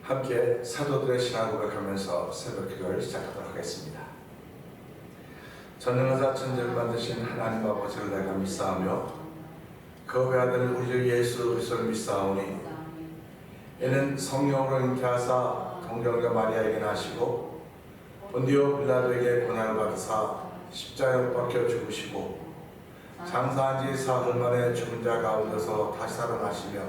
함께 사도들의 신앙을 고백하면서 새벽기도를 시작하도록 하겠습니다. 전능하사 천지를 만드신 하나님 아버지를 내가 믿사오며 그 외아들 우리 주 예수 그리스도를 믿사오니 이는 성령으로 잉태하사 동정녀 마리아에게 나시고 본디오 빌라도에게 고난을 받으사 십자가에 박혀 죽으시고 장사한 지 사흘 만에 죽은 자 가운데서 다시 살아나시며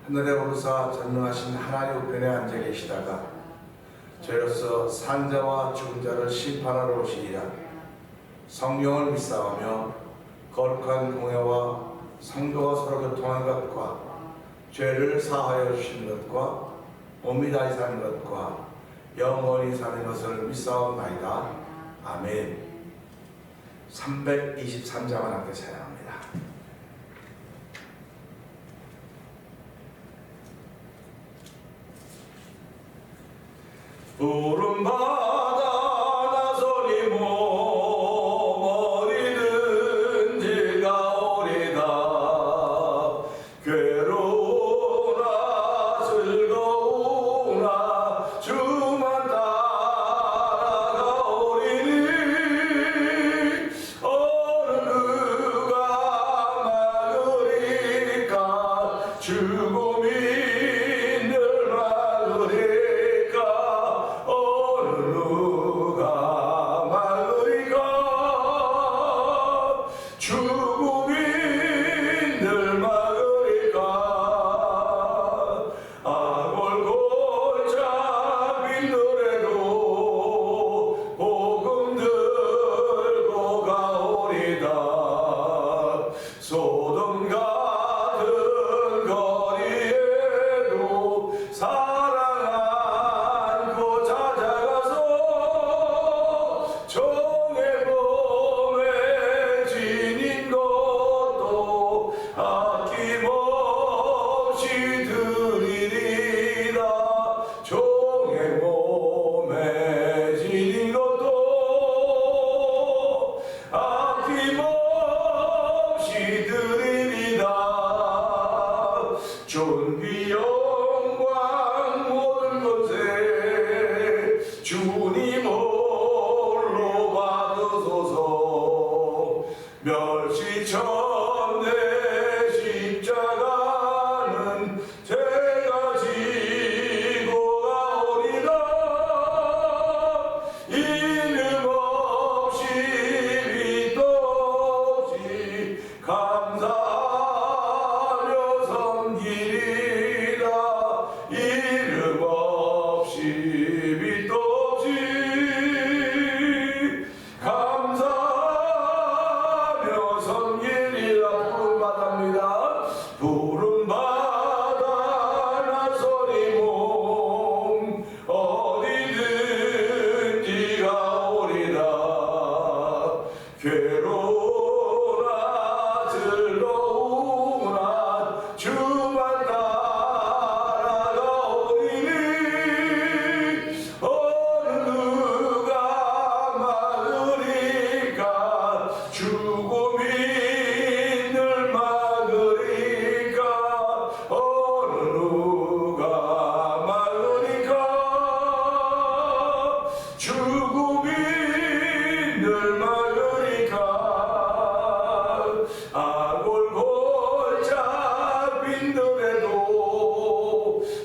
하늘에 오르사 전능하신 하나님 우편에 앉아 계시다가 저로서 산자와 죽은 자를 심판하러 오시리라. 성령을 믿사오며 거룩한 공회와 성도가 서로 교통하는 것과 죄를 사하여 주시는 것과 몸이 다시 사는 것과 영원히 사는 것을 믿사옵나이다. 아멘. 323장을 함께 찬양합니다. 푸른 바다 나서니 어디든지 가오리다. 괴로우나 즐거우나 주만 따라가오리니 어느 누가 막으리까. 죽음이 늘 막으리까. 어느 누가 막으리까. 죽음이 늘 막으리까. 아골골 잡힌들에도 복음 들고 가오리다. 소돔 같은 거리에도 사랑 안고 찾아가서 종의 몸에 지닌 것도 아낌없이 드리리라. 종의 몸에 지닌 것도 아낌없이 드리리라. 존귀 영광 모든 것에 주님 홀로 받으소서. 멸시천대 십자가는 제가 지고 가오리라. 이름 없이 빛도 없이 감사하며 섬기리라. 이름 없이 빛도 없이 감사하며 섬기리라. 푸른 바다입니다. 푸른 바다 나서니 몸 어디든지 가오리다. 괴로우나 즐거우나 주만 따라가오리니 어느 누가 막으리까. 죽음이 늘 막으리까. 어느 누가 막으리까. 죽음이 늘 막으리까. 아골골 잡힌들에도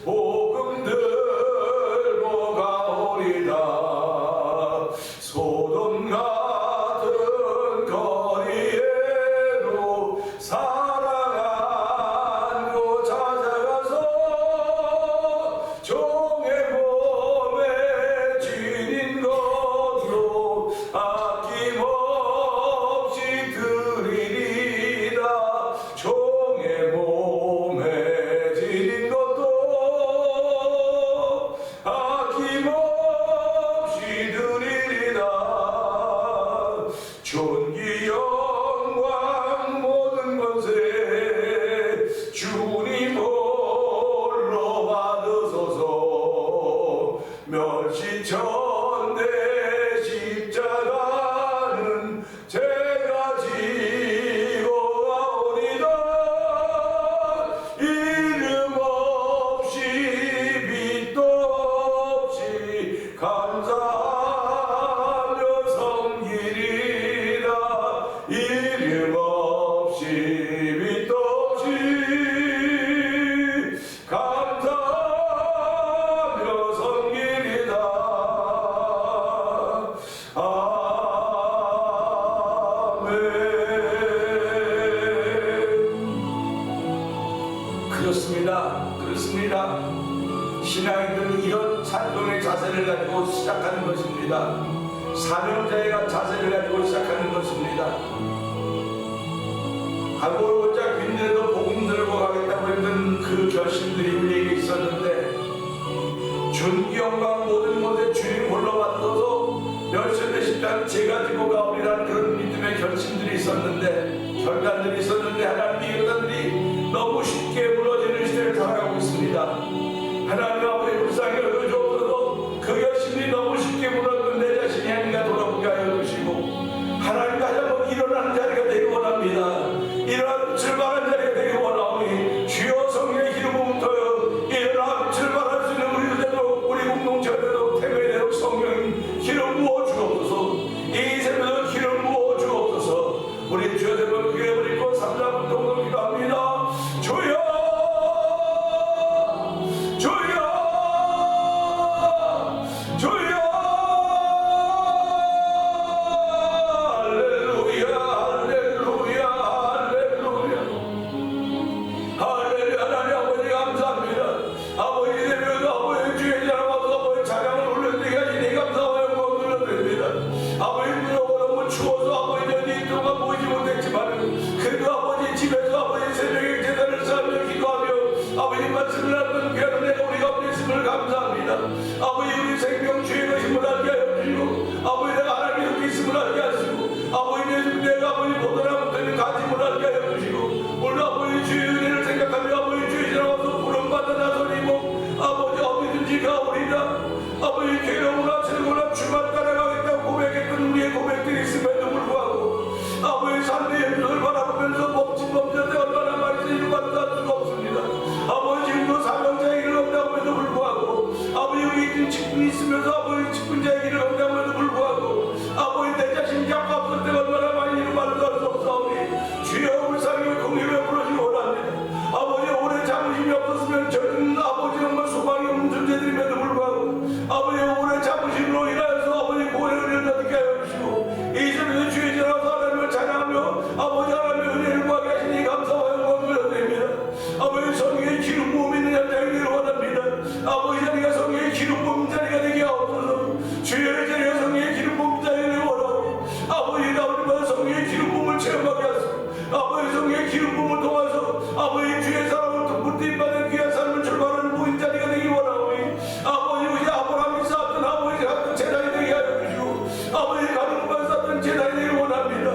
복음 들고 가오리다. 소돔 같은 거리에도 사랑 안고 찾아가서 종의 몸에 지닌 것도 아낌없이 드리리라. 종의 몸에 지닌 것도 아낌없이 드리리라. 존귀 영광 모든 권세 주님 홀로 받으소서. 신앙인들은 이런 찬송의 자세를 가지고 시작하는 것입니다. 사명자의 자세를 가지고 시작하는 것입니다. 하고자 빈들도 복음 들고 가겠다고 했던 그 결심들이 우리에게 있었는데, 존귀 영광 모든 것에 주님 홀로 받아서 멸시되시지 않은 제가 지고 가오리라는 그런 믿음의 결심들이 있었는데, 결단들이 있었는데, 하나님의 결단들이 너무 쉽게 무너지는 시대를 살아가고 있습니다. 하나님 아버지 불쌍히 여겨주옵소서. 그 결심이 너무 쉽게 무너졌던 내 자신이 아닌가 돌아보게 하여 주시고, 하나님 다시 한번 일어나는 자리가 되기 원합니다. 일어나는 출발하는 자리가 되기 원하오니 주여 성령의 기름 부음 터여 일어나 출발할 수 있는 우리들도, 우리 공동체들도 태매대로 성령 기름 부어 주옵소서. 이 새벽에 기름 부어 주옵소서. 우리 주여 대번 귀에 버리고 3장 동동 기도합니다. 주여 아버지 우리 생명 주의 것임을 알게 하여 주시고, 아버지 내가 하나님의 속에 있음을 알게 하시고, 아버지 내가 아버지 보더라 못하는 가짐을 알게 하여 주시고, 오늘 아버지 주의 은혜를 생각하며 아버지 주의 지나와서 부름받아 나서리고 아버지 어디든지 가오리다. 아버지 괴로우나 즐거우나 주만 따라가겠다고 고백했던 우리의 고백들이 있음에도 불구하고 아버지 삶의 연속을 바라보면서 멈칫멈칫 얼마나 많이 일받을 수가 없습니다. 아버지 지금도 사명자의 길을 없다고에도 불구하고, 아버지 여기 있는 직분이 있으면서 아버지 직분자의 길을 없다고에도 불구하고, 아버지 내 자신 약과 없을 때 얼마나 많이 일받을 수 없사오니 주여 불쌍히 공의를 부르시기 원합니다. 아버지 오래 참으심이 없었으면 저는 아버지 정말 소망이 없는 존재들임에도 불구하고 아버지 오래 참으심으로 인하여서 아버지 고뇌를 얻게 하여 주시고, 이 점에서 주의 전하서 하나님을 찬양하며 아버지 하나님의 은혜를 구하게 하시니 감사와 영광을 드립니다. 아버지 성령의 기름 부음 있는 자리가 되기를 원합니다. 아버지 자리가 성령의 기름 부음 자리가 되게 하옵소서. 주의 자리가 성령의 기름 부음 자리가 되기 원하고, 아버지 나오리마다 성령의 기름 부음을 체험하게 하소서. 아버지 성령의 기름 부음을 통해서 아버지 주의 사랑을 돋붙임 받은 귀한 삶을 출발하는 모인 자리가 되기 원하오니, 아버지 우리 아브라함이 쌓았던 아버지 같은 재단이 되게 하여 주시고, 아버지 가정만 쌓았던 재단이 되기 원합니다.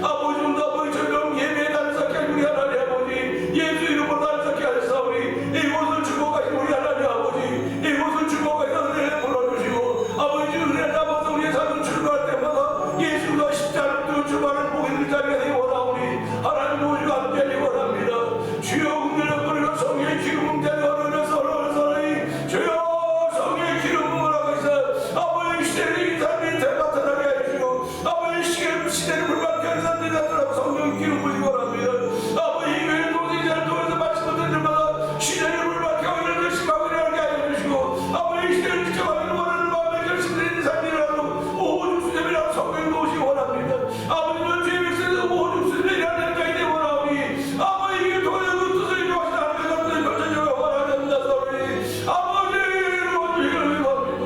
아버지 오늘도 아버지 저희처럼 예배에 나를 쌓게 하신 우리 하나님 아버지, 예수 이름으로 나를 쌓게 하셨사오니 이곳을 주고 가신 우리 하나님 아버지, 이곳을 주고 가신 은혜를 불러주시고, 아버지 은혜를 담아서 우리의 삶을 출발할 때마다 예수가 십자가로 출발하는 복의 자리가 되기 원하오니 하나님 오시고 함께하기 원합니다. 주여 은혜를 뿌리고 성령의 기름 자리 얼어서 주여 성령의 기름 부음을 하고 있어 아버지 시대를 이 삶이 대바타나게 해주시고, 아버지 시대를 불밖에 하는 사람들이 나타나고 성령의 기름 부으시기 원합니다. 아버지 이 교회 노동자를 통해서 마치 못한 일마다 시대를 불밖에 하고 이런 결심하고 일어나게 하여 주시고, 아버지 시대를 지켜가기를 원하는 마음의 결심들이 있는 삶이라도 오죽수제비라고 성령이 도우시기 원합니다. 아버지는 주의 백성에서 오죽수제비라는 자이 되기 원하오니, 아버지 이게 통해서 그 뜻을 이루어가신 하나님의 것들을 펼쳐주기를 원하는다 소리 아버지 이루어주기를 원합니다.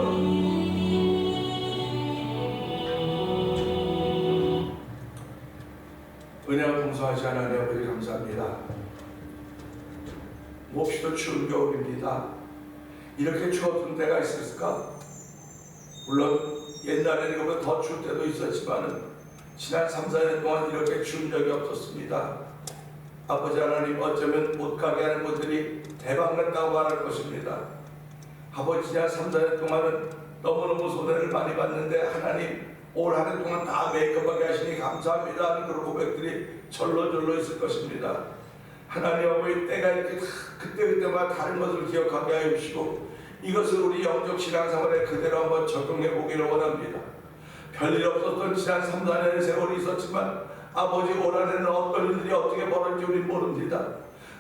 은혜와 공소하시 하나님 아버지 감사합니다. 몹시도 추운 겨울입니다. 이렇게 추웠던 때가 있었을까? 물론 옛날에는 이거보다 더 추울 때도 있었지만 지난 3, 4년 동안 이렇게 추운 적이 없었습니다. 아버지 하나님, 어쩌면 못 가게 하는 분들이 대박났다고 말할 것입니다. 아버지 지난 3, 4년 동안은 너무너무 손해를 많이 봤는데 하나님 올 한 해 동안 다 메이크업하게 하시니 감사합니다 하는 그런 고백들이 절로절로 있을 것입니다. 하나님 아버지 때가 이렇게 그때그때마다 다른 것을 기억하게 하여 주시고, 이것을 우리 영적 신앙생활에 그대로 한번 적용해 보기를 원합니다. 별일 없었던 지난 3, 4년의 세월이 있었지만 아버지 올 한 해는 어떤 일들이 어떻게 벌어질지 우리 모릅니다.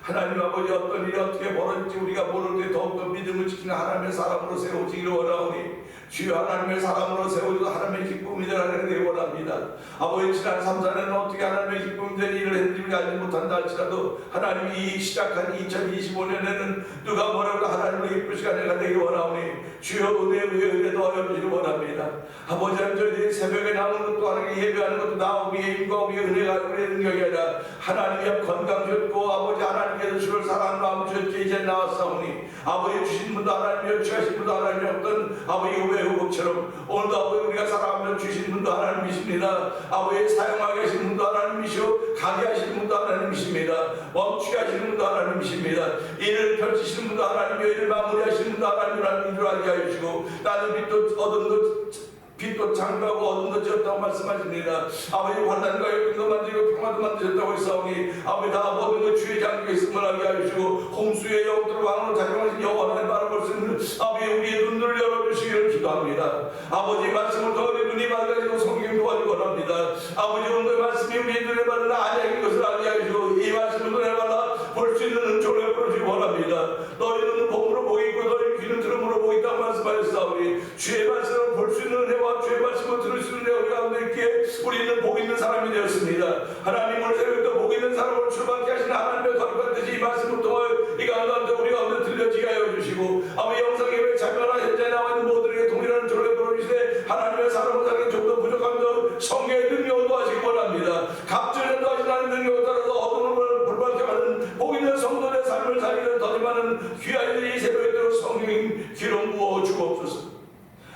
하나님 아버지 어떤 일이 어떻게 벌어질지 우리가 모를 때 더욱더 믿음을 지키는 하나님의 사람으로 세워지기를 원하오니 주여 하나님의 사람으로 세워져서 하나님의 기쁨이 되라는 원합니다. 아버지 지난 3, 4년은 어떻게 하나님의 기쁨이 된 일을 했는지 알지 못한다 할지라도 하나님이 이 시작한 2025년에는 누가 뭐라고 하나님의 기쁜 시간이 되기 원하오니 주여 은혜 더하여 주시기 원합니다. 아버지 하나님 새벽에 나오는 것도 하나님 예배하는 것도 나 우리의 힘과 우리의 은혜가 우리의 능력이 아니라 하나님의 건강 주셨고 아버지 하나님께서 주를 사랑하는 마음 주셨기에 이제 나왔사오니 아버지 주신 분도 하나님이여 취하신 분도 하나님이 없던 아버지 후배후복처럼 오늘도 아버지 우리가 사랑하며 주신 분도 하나님이십니다. 아버지 사용하게 하신 분도 하나님이시오 가게 하시는 분도 하나님이십니다. 멈추게 하시는 분도 하나님이십니다. 일을 펼치시는 분도 하나님이여 일을 마무리하시는 분도 하나님이라는 줄 알게 하시고 나는 빛도 어둠도 빛도 창조하고 어둠도 지었다고 말씀하십니다. 아버지 환난과 열등도 만들고 평화도 만드셨다고 했사오니 아버지 다 모든 것 주의 장중에 있음을 하게 하시고 홍수의 영들을 왕으로 작용하신 여호와를 바라볼 수 있는 아버지 우리의 눈들을 열어주시기를 기도합니다. 아버지 말씀을 더 우리 눈이 밝아지고 성경이 도와주기 원합니다. 아버지 오늘 말씀이 우리의 눈에 받는 안약인 것을 알게 하시고 이 말씀을 눈에 받아 볼 수 있는 은총을 베풀어주기 원합니다. 너희 눈은 봄으로 보고 있고 너희 귀는 들음으로 보고 있다고 말씀하셨사오니 주의 말씀을 볼 수 있는 은혜와 주의 말씀을 들을 수 있는 은혜가 우리 가운데 있기에 우리는 복 있는 사람이 되었습니다. 하나님을 새벽부터 복 있는 사람을 출발케 하시는 하나님의 거룩한 뜻이 이 말씀을 통하여 이 가운데 우리 가운데 들려지게 하여 주시고 아버지 영상예배 참여나 현장에 나와 있는 모두에게 동일한 조례 부어주시되 하나님의 사람을 살기 좀 더 부족함도 성령의 능력을 도와주시기 원합니다. 갑절에 도와주신 하나님의 능력을 따라서 어둠을 불발케 하는 복 있는 성도의 삶을 살기를 더디하는 귀한 이 새벽에 성령의 기름 부어 주옵소서.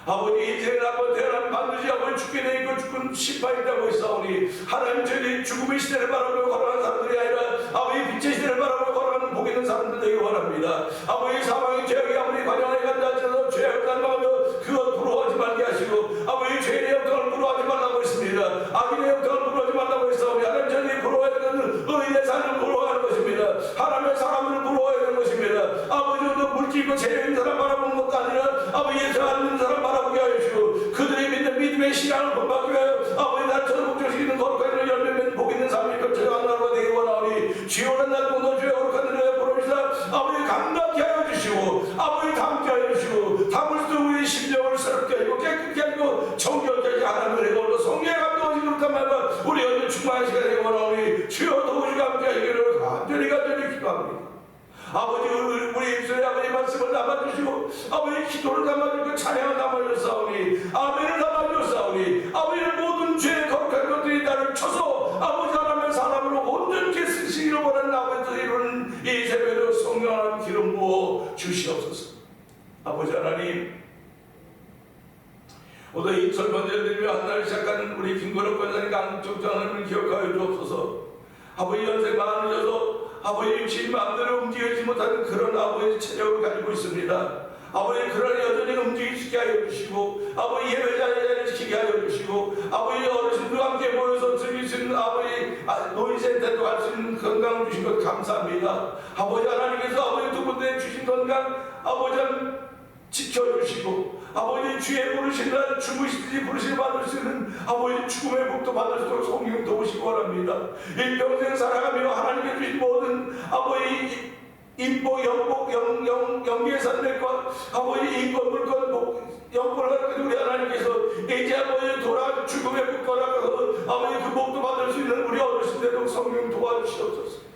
아버지 이제는 아버지 대란 반드시 아버지 죽게 돼 있고 죽은 심판이 있다고 했사오니 하나님 저희 죽음의 시대를 바라보며 걸어가는 사람들이 아니라 아버지 빛의 시대를 바라보며 걸어가는 복 있는 사람들 되기 원합니다. 아버지 사망의 죄악이 아무리 관영에 간다 할지라도 죄악을 간망하며 그것 부러워하지 말게 하시고 아버지 죄의 영광을 부러워하지 말라고 했습니다. 악인의 영광을 부러워하지 말라고 했사오니 하나님 저희 부러워야 되는 의인의 삶을 부러워하는 것입니다. 하나님의 사람을 부러워야 되는 것입니다. 아버지 물질고 죄 있는 사람 바라보는 것도 아니라 아버지 예수 안 믿는 사람 바라보게 하시고 그들이 믿는 믿음의 신앙을 본받게 하여 아버지 나를 복종시키는 거룩한 일을 열매 맺는 복 있는 삶이 펼쳐가는 나라가 되기 원하오니 주여는 날 보는 주의 거룩한 일을 부르시다 아버지 감당케 하여 주시고 아버지 담게 하여 주시고 담을 수 우리의 심령을 새롭게 하고 깨끗게 하고 정결케 하시고 하나님의 은혜로 성령의 감동하시 그렇단 말과 우리 오늘 충만한 시간이 되기 원하오니 주여 도우시고 함께 하시기를 간절히 기도합니다. 아버지 우리 입술에 아버지 말씀을 담아주시고 아버지 기도를 담아주시고 찬양을 담아주사오니 아멘을 담아주사오니 아버지 모든 죄의 거룩한 것들이 나를 쳐서 아버지 하나님의 사람으로 온전히 쓰시기를 원하는 아버지 이루는 이 새벽에 성령 하나님 기름 부어 주시옵소서. 아버지 하나님 오늘 이 설번제들이며 한날 시작하는 우리 김건욱 권사님 강쪽장을 기억하여 주옵소서. 아버지 연세 많으셔서 아버지 제 마음대로 움직이지 못하는 그런 아버지 체력을 가지고 있습니다. 아버지 그런 여전히 움직이시게 하여 주시고 아버지 예배자를 지키게 하여 주시고 아버지 어르신들과 함께 모여서 즐길 수 있는 아버지 노인센터도 갈 수 있는 건강을 주신 것 감사합니다. 아버지 하나님께서 아버지 두 분에 주신 건강 아버지 지켜주시고 아버지 주의 부르신 날 죽으시든지 부르심을 받을 수 있는 아버지 죽음의 복도 받을 수 있도록 성령 도우시기 원합니다. 일평생 살아가며 하나님께 주신 모든 아버지 인복, 영복, 영계의 산맥과 아버지 인권, 물권, 영권을 갖고 우리 하나님께서 이제 아버지 돌아 죽음의 국가라서 아버지 그 복도 받을 수 있는 우리 어르신들도 성령 도와주시옵소서.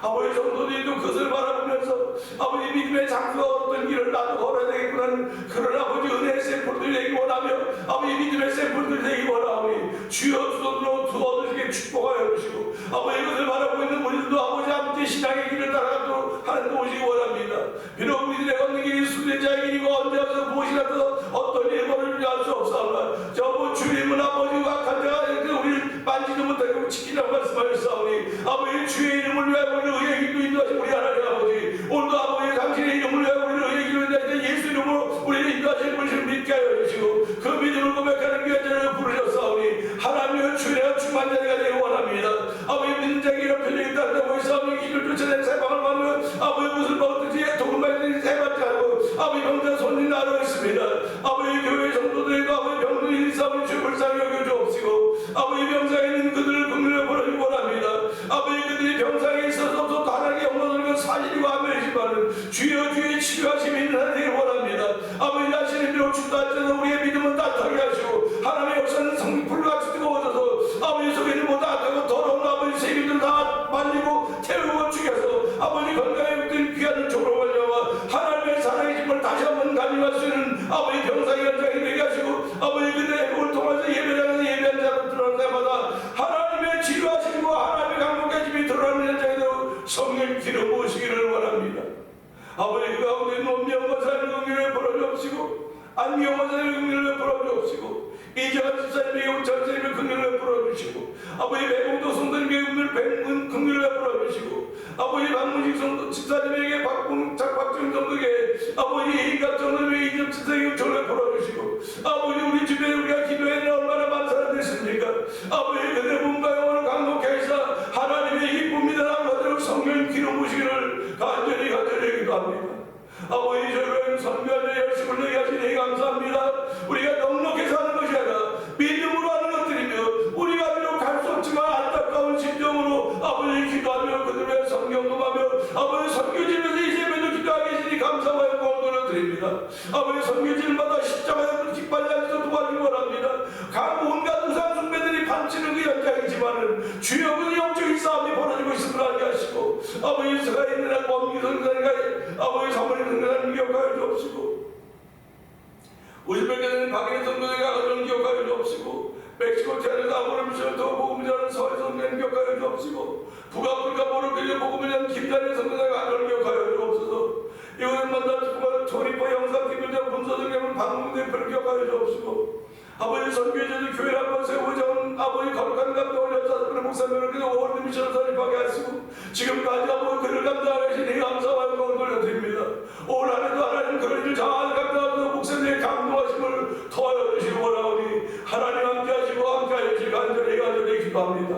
아버지 성도들도 그것을 바라보면서 아버지 믿음의 장수가 어떤 길을 나도 걸어야 되겠구나는 그런 아버지 은혜의 샘플들이 되기 원하며 아버지 믿음의 샘플들이 되기 원하오니 주여 주도로 두 얻으시게 축복하여 주시고 아버지 이것을 바라보고 있는 우리들도 아버지 함께 신앙의 길을 따라가도록 하는 도우시기 원합니다. 비록 우리들의 걷는 길이 순례자의 길이고 언제 와서 무엇이라도 어떤 일을 벌어질지 알 수 없사오나 저 주님은 아버지 악한 자가 우리를 만지도 못하고 지키라고 말씀하셨사오니 아버지 주의 이름을 위하여 우리를 의의 길로 인도하신 우리 하나님 아버지 오늘도 아버지 당신의 이름을 위하여 우리를 의의 길로 인도하신 예수 이름으로 우리를 인도하신 분을 믿게 하여 주시고 그 믿음을 고백하는 귀한 자를 부르셨사오니 하나님의 주의 충만 자리가 되기 원합니다. 아버지 믿는 자에게 이런 표정이 있다고 했사오니 길을 쫓아내 세방을 받으면 아버지 무슨 먹든지 도금만든지 세받지 않고 아버지 병자 손이 나누어 있습니다. 아버지 교회 성도들과 아버지 병들이 있사오니 주 불쌍히 여겨 주옵시고 아버지 병상에 있는 그들을 국민을 보내주기 원합니다. 아버지 그들이 병상에 있어서 또 하나님의 영광을 아버지 병상의 현장이 되게 하시고 아버지 그들의 행복을 통해서 예배장에서 예배한 자로 드러날 때마다 하나님의 치료하심과 하나님의 강복해짐이 드러나는 현장에서 성령 기름 부으시기를 원합니다. 아버지 그 가운데 논미영과 삶의 긍휼을 벌어주옵시고 안미영과 삶의 긍휼을 벌어주옵시고 이재관 집사님에게 전사님의 긍휼을 베풀어주시고 아버지 배봉도 성도님에게 긍휼을 베풀어주시고 아버지 박문식 성도 집사님에게 박정 성도에게 아버지 이갑 성도님에게 이접 집사님에게 전을 베풀어주시고 아버지 우리 주변에 우리가 기도했는 얼마나 많은 사람 됐습니까? 아버지 그들의 몸과 영혼을 강독케 하시사 하나님의 기쁨이다 나무가 성령 기름 부으시기를 간절히 기도합니다. 아버지 저를 선교하는 열심을 내게 하시니 감사합니다. 우리가 넉넉해서 하는 것이 아니라 믿음으로 하는 것들이며 우리가 비록 갈 수 없지만 안타까운 심정으로 아버지 기도하며 그들의 성경도하며 아버지 선교지면서 이제면도 기도하게 하시니 감사와 영광을 드립니다. 아버지 선교지마다 십자가에 기빨리하셔서 도와주기 원합니다. 각 온갖 우상 숭배들이 반치는 그 현장이지만은 주여 그 영적인 싸움이 벌어지고 있음을 알게 하시고 아버지 서가 있는 한 범기 성사니까 아버지 사모님 성사님 기억하여 주옵시고 우즈베키스탄 박인혜 성도님과 그런 기억하여 주옵시고 멕시코 태안에서 아브라함 미션을 더 복음을 전하는 서해 성도님 기억하여 주옵시고 북아프리카 모로코에 복음을 전하는 김단일 성도님과 그런 기억하여 주옵소서 이곳을 만나 토리포 영상 기술자 본서등님은 방문 대표를 기억하여 주옵시고 아버지 선교제도 교회를 한번 세우자는 아버지 거룩한 감동을 역사하는 목사님을 그저 월드 미션을 설립하게 하시고 지금까지 아버지 그를 감당하시니 감사와 영광을 돌려드립니다. 올 한해도 하나님 그런 일 잘 감당하는 목사님의 감동하심을 더하여 주시기 원하오니 하나님 함께하시고 함께하시기 간절히 기도합니다.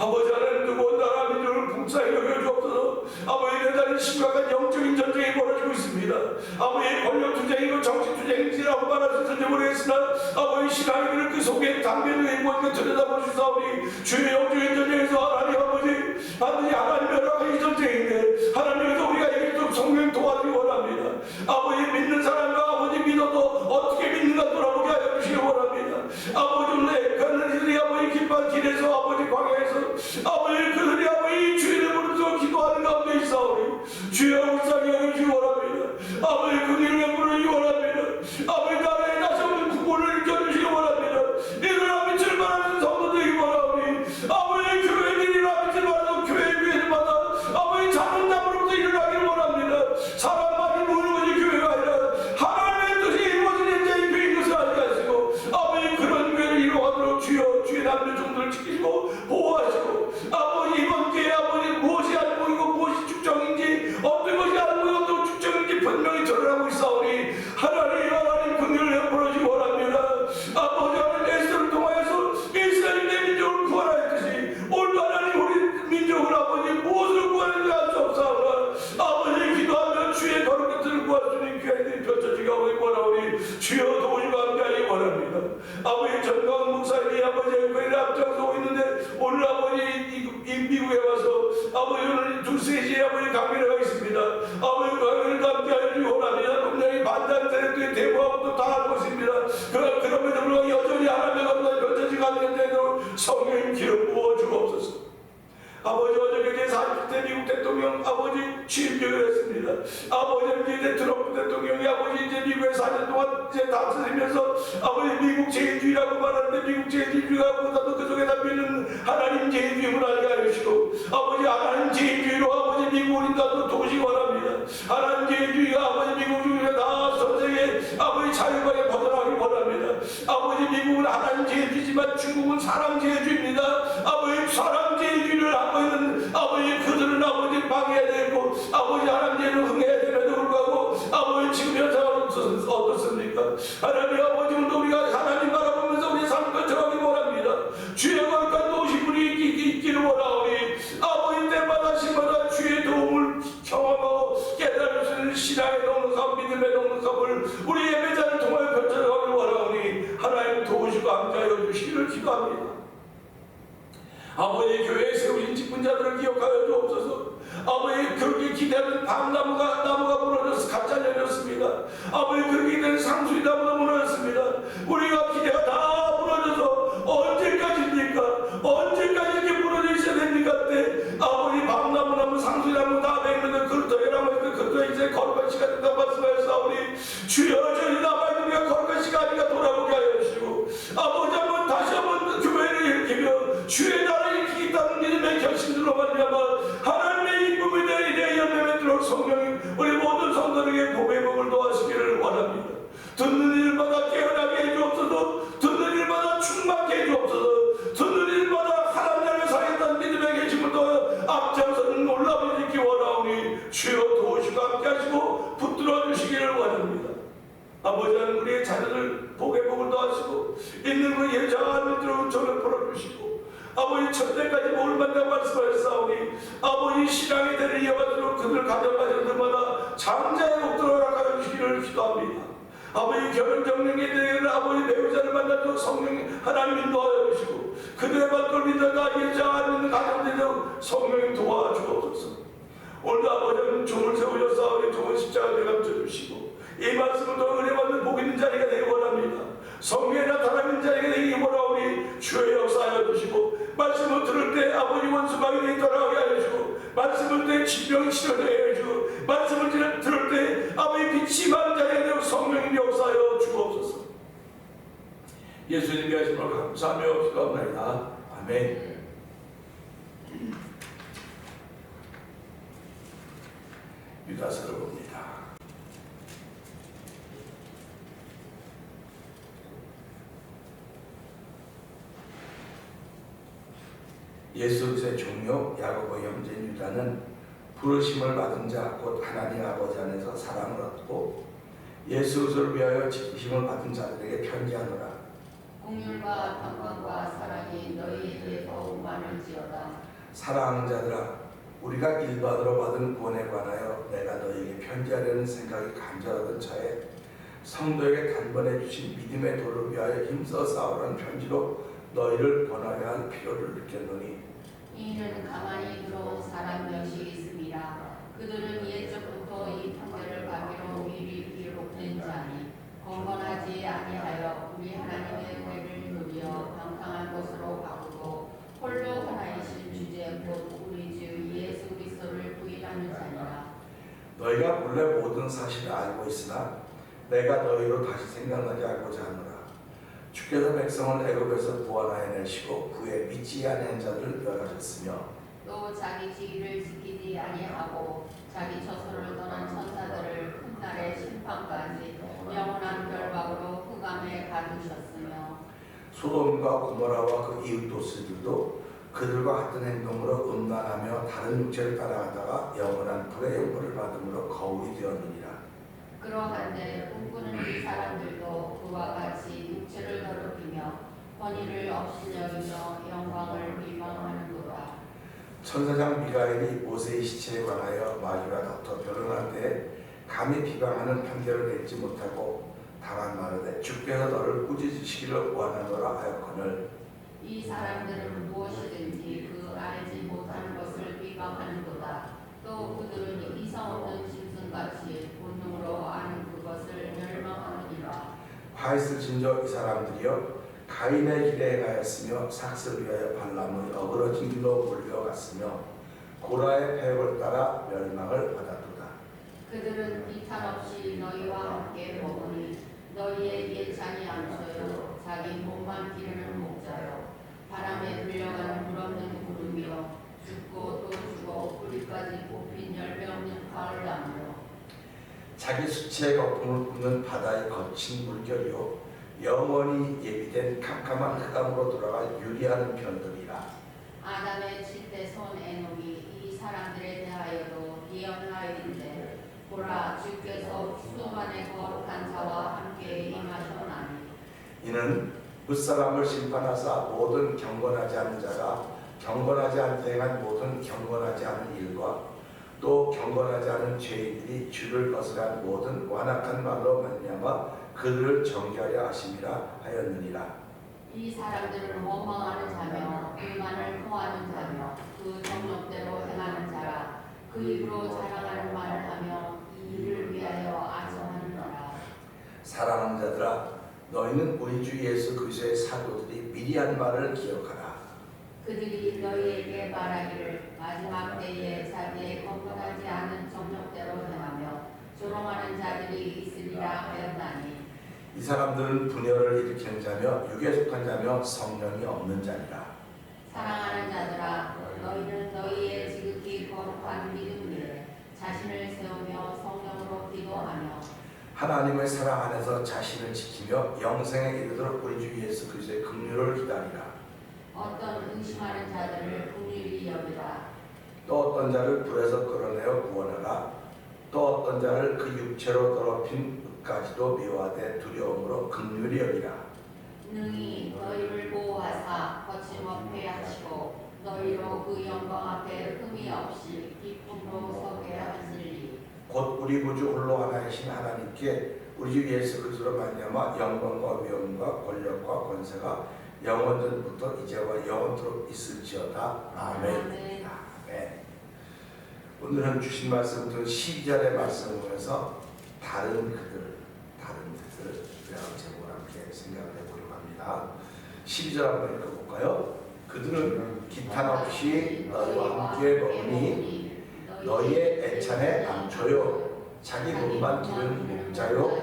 아버지 하나님 뜨거운 나라 민족을 풍성히 여겨주옵소서. 아버지 대단히 심각한 영적인 전쟁이 벌어지고 있습니다. 아버지 권력투쟁이고 정치투쟁이라고 말할 수 있을지 모르겠으나 아버지 신앙인들을 그 속에 담배는 행복하게 들여다보시사오니 주의 영적인 전쟁에서 하나님 아버지 반드시 하나님의 허락한 이 전쟁인데 하나님께서 우리가 이길 수 성령 도와주기 원합니다. 아버지 믿는 사람과 아버지 믿어도 어떻게 믿는가 돌아보게 하여 주시기 원합니다. 아버지 오늘 가는 이들이 아버지 길반 길에서 아버지 광야에서 아버지 그들이 아버지 주의를 부르면서 기도하는 가운데 있사오니 주여 울상이 여기시 원합니다. 아버지 그 일을 부르기 원합니다. 아버지 나라에 다시 한번 구원을 일으켜주시기 원합니다. 이들 아버지 출발하는 성도들이 원하오니 아버지 교회들이 아버지 말하고 교회마다 아버지 자문자으로부터 일어나기를 원합니다. 사람만이 모이는 것이 교회가 아니라 하나님의 뜻이 이루어지는 현장이 교회인 것을 알게 하시고 아버지 그런 교회를 이루어가도록 주여 주의 남녀 종들을 지키시고 보호하시고 아버지 이번 기회에 아버지 무엇이 안 보이고 무엇이 축정인지 어떤 것이 안 보이고 어떤 축정인지 분명히 드러나고 있사오니 하나님 긍휼을 베풀어주기 원합니다. 아버지 하나님 에스더를 통하여서 이스라엘 내 민족을 구원하였듯이 오늘도 하나님 우리 민족을 아버지 무엇을 구하는지 알 수 없사오나 아버지 기도하며 주의 거룩한 뜻을 구할 수 있는 귀한 일이 펼쳐지게 하고 원하오니 주여 도우시고 함께하기 원합니다. 아버지 정강 목사님이 아버지 교회를 앞장서고 있는데 오늘 아버지 미국에 와서 아버지 오늘 2-3시에 아버지 강의를 하겠습니다. 아버지 강의를 함께하기 원합니다. 분명히 반대하는 세력들이 대부하고도 당할 것입니다. 그럼에도 불구하고 여전히 하나님의 감사에 펼쳐지고 하는 데도 성령 기름 부어 주옵소서. 아버지 어저께 제40대 미국 대통령 아버지 취임식을 했습니다. 아버지 이제 트럼프 대통령이 아버지 이제 미국에 4년 동안 이제 다스리면서 아버지 미국 제일주의라고 말하는데 미국 제일주의가 보다도 그 속에 담기는 하나님 제일주의를 알게 하시고 아버지 하나님 제일주의로 아버지 미국을 인도하도록 도우시기 원합니다. 하나님 제일주의가 아버지 미국 중에 다 전세계 아버지 자유하게 벗어나기 원합니다. 아버지 미국은 하나님 제일주의지만 중국은 사람 제일주의입니다. 아버지 사람 제일주의를 하고 있는 아버지 그들은 아버지 방해해야 되고 아버지 하나님 제일을 흥해야 됨에도 불구하고 아버지 지금 현상은 어떻습니까? 하나님 아버지 오늘 우리가 하나님 바라보면서 우리 삶을 정하기 원합니다. 주의 거룩한 도우신 분이 있기를 원하오니 아버지 때마다 시마다 주의 도움을 경험하고 깨달을 수 있는 신앙의 넉넉함 믿음의 넉넉함을 우리 예배자를 통하여 펼쳐가기를 원하오니 하나님 도우시고 함께하여 주시기를 기도합니다. 아버지 교회에 세우신 직분자들을 기억하여 주옵소서. 아버지 그렇게 기대하는 나무가 무너져서 가짜 열렸습니다. 아버지 그렇게 된 상수리 나무가 무너졌습니다. 우리가 기대가 다 무너져서 언제까지입니까? 언제까지 이렇게 무너져 있어야 됩니까? 때 아버지 밤나무 상수리나무 다 맹면은 그릇도 해라고 했는데 그릇도 이제 거룩한 시간 된다고 말씀하셨사오니 주여 저희 남아있는 듣는 일마다 깨어나게 해주옵소서. 듣는 일마다 충만케 해주옵소서. 듣는 일마다 하나님을 사겠다는 믿음의 계심을 더하여 앞장서는 놀라움을 일으키 원하오니 주여 도우시고 함께 하시고 붙들어 주시기를 원합니다. 아버지 하나님, 우리의 자녀들 복에 복을 더하시고 있는 그 예정한 일들로 저를 풀어주시고 아버지 천대까지 복을 받는 말씀하셨사오니 아버지 신앙의 대를 이어가도록 그들 가정가정 들마다 장자의 복들을 허락하여 주시기를 기도합니다. 아버지 결혼 정령에 대해 아버지 배우자를 만나도록 성령 하나님 인도하여 주시고 그들의 발걸 믿어가 예정한 있는 가정들도 성령이 도와주옵소서. 오늘도 아버지는 종을 세우셨사오니 종은 십자가에 감춰주시고 이 말씀을 통해 은혜 받는 복 있는 자리가 되기 원합니다. 성령의 나타나는 자리가 되기 원하오니 주의 역사하여 주시고 말씀을 들을 때 아버지 원수마귀에 돌아오게 하여 주시고 말씀을 때 질병이 치료되게 해 주시고 말씀을 들을 때 아버지 빛이 많은 자리가 되고 성령님 역사하여 주옵소서. 예수님의 하심을 감사하며 기도합니다. 아멘. 유다서를 봅니다. 예수 그리스도의 종료 야고보의 형제인 유다는 부르심을 받은 자 곧 하나님 아버지 안에서 사랑을 얻고 예수 그리스도를 위하여 지키심을 받은 자들에게 편지하노라. 공율과 평강과 사랑이 너희에게 더욱 많을지어다. 사랑하는 자들아, 우리가 일반으로 받은 구원에 관하여 내가 너희에게 편지하려는 생각이 간절하던 차에 성도에게 단번에 주신 믿음의 도를 위하여 힘써 싸우라는 편지로 너희를 권하게 할 필요를 느꼈노니 이는 가만히 들어온 사람 몇이 있음이라. 그들은 옛적부터 이 판결을 가기로 미리 기록된 자니 건건하지 아니하여 우리 하나님의 은혜를 누려 평강한 것으로 바꾸고 홀로 하나이신 주제 곧 우리 주 예수 그리스도를 부인하는 자니라. 너희가 본래 모든 사실을 알고 있으나 내가 너희로 다시 생각나게 하고자 하노라. 주께서 백성을 애굽에서 구원하여 내시고 그의 믿지 아니한 자들을 멸하셨으며 또 자기 지위를 지키지 아니하고 자기 처소를 떠난 천사들을 큰 날의 심판까지 영원한 결박으로 흑암에 가두셨으며 소돔과 고모라와 그 이웃 도시들도 그들과 같은 행동으로 음란하며 다른 육체를 따라가다가 영원한 불의 형벌을 받음으로 거울이 되었느니라. 그러한데 꿈꾸는 이 사람들도 그와 같이 육체를 더럽히며 권위를 없이 여기며 영광을 비방하는도다. 천사장 미가엘이 모세의 시체에 관하여 마귀와 다퉈 변론할 때 감히 비방하는 판결을 내지 못하고 다만 말하되 주께서 너를 꾸짖으시기를 원하노라 하였거늘 이 사람들은 무엇이든지 그 알지 못하는 것을 비방하는도다. 또 그들은 이성 없는 짐승같이 본능으로 아는 그것을 멸망하느니라. 화 있을 진저 이 사람들이여 가인의 길에 가였으며 삭스를 위하여 발람의 어그러진 길로 몰려갔으며 고라의 패역을 따라 멸망을 받았도다. 그들은 비탄 없이 너희와 함께 먹으니 너희의 예찬이 안서요 자기 몸만 기르는 목자요 바람에 불려가는 물없는 구름이요 죽고 또 죽어 뿌리까지 뽑힌 열매 없는 가을나무요 자기 수치의 거품을 붓는 바다의 거친 물결이요 영원히 예비된 캄캄한 흑암으로 돌아갈 유리하는 별들이라. 아담의 칠대손 에녹이 이 사람들에 대하여도 예언하였는데 보라 주께서 수만의 거룩한 자와 함께 임하셨나니 이는 무사람을 심판하사 모든 경건하지 않은 자가 경건하지 않게 행한 모든 경건하지 않은 일과 또 경건하지 않은 죄인들이 주를 거스란 모든 완악한 말로 말미암아 그들을 정죄하려 하심이라 하였느니라. 이 사람들은 원망하는 자며 불만을 토하는 자며 그 정욕대로 행하는 자라. 그 입으로 자랑하는 말을 하며 이 일을 위하여 아첨하느니라. 사랑하는 자들아, 너희는 우리 주 예수 그리스도의 사도들이 미리 한 말을 기억하라. 그들이 너희에게 말하기를 마지막 때에 자기의 건건하지 않은 정욕대로 행하며 조롱하는 자들이 있으리라 하였나니 이 사람들은 분열을 일으키는 자며 육에 속한 자며 성령이 없는 자니라. 사랑하는 자들아 너희는 너희의 지극히 거룩한 믿음 위에 자신을 세우며 성령으로 기도하며 하나님의 사랑 안에서 자신을 지키며 영생에 이르도록 우리 주 예수 그리스도의 긍휼을 기다리라. 어떤 의심하는 자들을 긍휼히 여기라. 또 어떤 자를 불에서 끌어내어 구원하라. 또 어떤 자를 그 육체로 더럽힌 까지도 미워하되 두려움으로 긍휼히 여기라. 능히 너희를 보호하사 거침없게 하시고 너희로 그 영광 앞에 흠이 없이 기쁨으로 서게 하시리. 곧 우리 구주 홀로 하나이신 하나님께 우리 주 예수 그리스도로 말미암아 영광과 위엄과 권력과 권세가 영원전부터 이제와 영원토록 있을지어다. 아멘. 아멘. 아멘. 오늘은 주신 말씀은 12절의 말씀을 해서 다른 그들 이라는 제목을 함께 생각을 해보려고 합니다. 12절 한번 읽어볼까요? 그들은 기탄 없이 너희와 함께 먹으니 너희의 애찬에 감춰요. 자기 몸만 기른 목자요.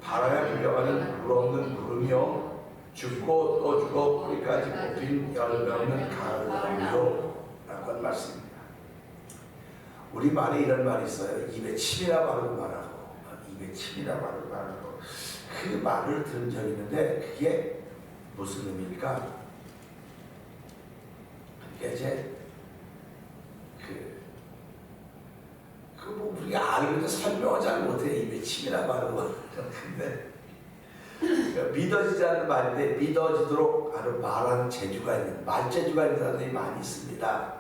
바라야 밀려가는 물 없는 구름이요. 죽고 또 죽어 뿌리까지 뽑힌 열매 없는 가을나무요. 라고 한 말씀입니다. 우리 말에 이런 말이 있어요. 입에 침이라 바르고 말하고 입에 침이라 바르고 말하고 그 말을 들은 적이 있는데 그게 무슨 의미일까? 그게 이제 뭐 우리가 알고 설명을 잘 못해. 입에 침이라 바르고 근데 믿어지지 않는 말인데 믿어지도록 말하는 재주가 있는 말재주가 있는 사람들이 많이 있습니다.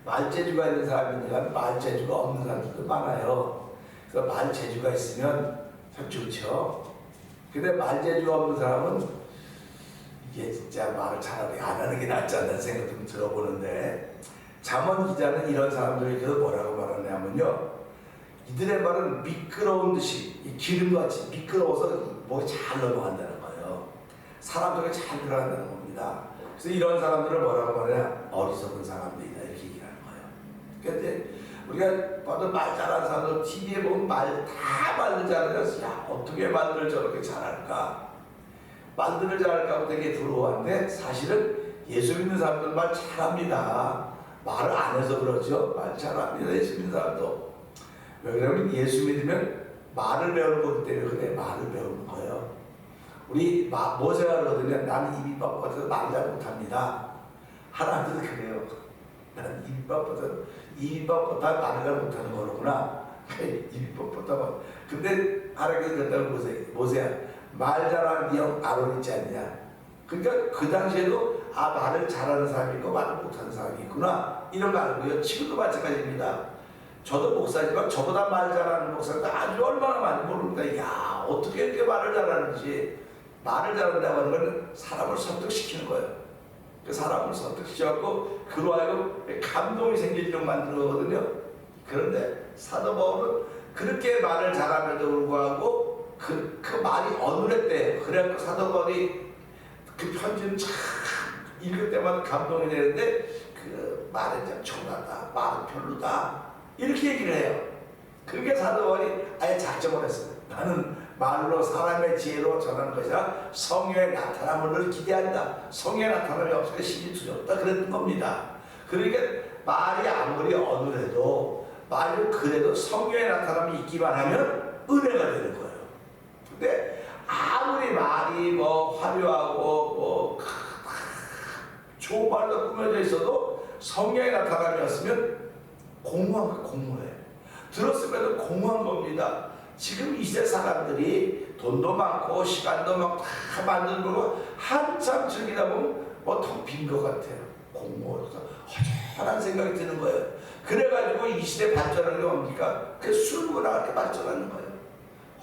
말재주가 있는 사람이니까 말재주가 없는 사람들도 많아요. 그래서 말재주가 있으면 참 좋죠. 근데 말재주가 없는 사람은 이게 진짜 말을 차라리 안 하는 게 낫지 않나 생각 좀 들어보는데 잠언 기자는 이런 사람들에게 뭐라고 말하냐면요. 이들의 말은 미끄러운 듯이 기름같이 미끄러워서 목에 잘 넘어간다는 거예요. 사람 속에 잘 들어간다는 겁니다. 그래서 이런 사람들을 뭐라고 말하냐? 어리석은 사람들이다 이렇게 얘기하는 거예요. 그런데 우리가 봐도 말 잘하는 사람들 TV에 보면 말 다 말을 잘하면서 야 어떻게 말을 저렇게 잘할까? 말들을 잘할까 하고 되게 부러워하는데 사실은 예수 믿는 사람들 말 잘합니다. 말을 안 해서 그렇죠. 말 잘합니다. 예수 믿는 사람도. 왜 그러냐면 예수 믿으면 말을 배우는 거기 때문에 그래. 말을 배우는 거예요. 우리 모세가 그러거든요. 나는 입이 뻣뻣해서 말 잘 못합니다. 하나님도 그래요. 나는 입이 뻣뻣해서 말을 잘 못하는 거로구나. 입이 뻣뻣하고. 근데 하나님께서 그랬다고 모세야 말 잘하는 형 아론 있지 않냐. 그러니까 그 당시에도 말을 잘하는 사람이 있고 말을 못하는 사람이 있구나 이런 거 알고요. 지금도 마찬가지입니다. 저도 목사지만 저보다 말 잘하는 목사가 아주 얼마나 많이 모릅니다. 야 어떻게 이렇게 말을 잘하는지. 말을 잘한다고 하는 건 사람을 설득시키는 거예요. 그 사람을 설득시켜갖고 그로 하여금 감동이 생기도록 만드는 거거든요. 그런데 사도 바울은 그렇게 말을 잘함에도 불구하고 그 말이 어눌했대요. 그래갖고 사도 바울이 그 편지는 참 읽을 때마다 감동이 되는데 그 말은 참 초라하다, 말은 별로다 이렇게 얘기를 해요. 그게 사도 바울이 아예 작정을 했어요. 나는 말로 사람의 지혜로 전하는 것이라 성령의 나타남을 기대한다. 성령의 나타남이 없으니까 심히 두렵다 그랬던 겁니다. 그러니까 말이 아무리 어눌해도 말이 그래도 성령의 나타남이 있기만 하면 은혜가 되는 거예요. 근데 아무리 말이 화려하고 좋은 말로 꾸며져 있어도 성령의 나타남이 없으면 공허해. 들었음에도 공허한 겁니다. 지금 이 시대 사람들이 돈도 많고 시간도 많고 다 만들고 한참 즐기다 보면 텅 빈 것 같아요. 공허해서 허전한 생각이 드는 거예요. 그래가지고 이 시대 발전하는 게 뭡니까? 그 술문화가 이렇게 발전하는 거예요.